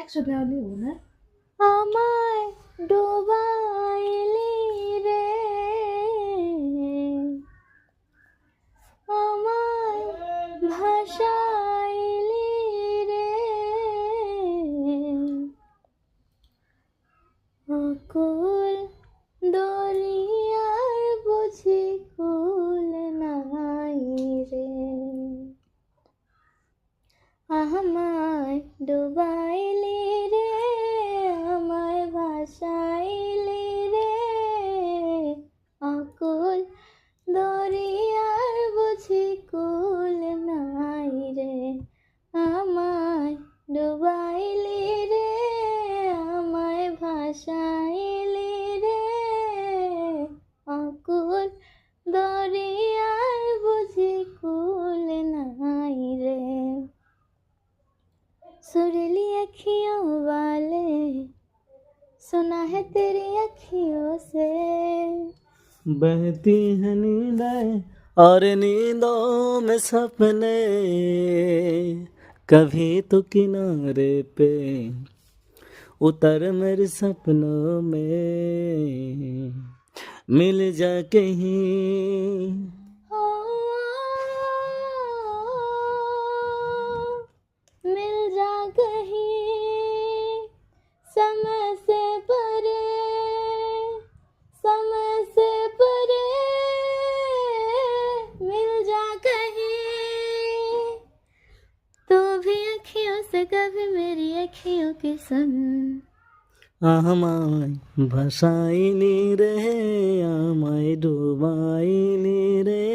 একসাথে নিব না। আমায় ডোবাইলি রে, আমায় ভাসাইলি রে, অকুল দরিয়ার বুঝি কুল নাই রে, আমায় ডুবাইলি রে, আমায় ভাসাইলি রে, অকুল দরিয়ার বুঝি কুল নাই রে, আমায় ডুবাইলি রে, আমায় ভাসাইলি রে, অকুল দরিয়ার বুঝি কুল নাই রে। सुरीली अखियों वाले सुना है तेरी अखियों से, बहती है नींदें और नींदों में सपने, कभी तो किनारे पे उतर मेरे सपनों में, मिल जा कहीं। ओ, मिल जा कहीं समय से परे, समय से परे, मिल जा कहीं, तू भी अखियों से कभी मेरी अखियों की सुन, আমায় ভাসাইলি রে, আমায় ডুবাইলি রে,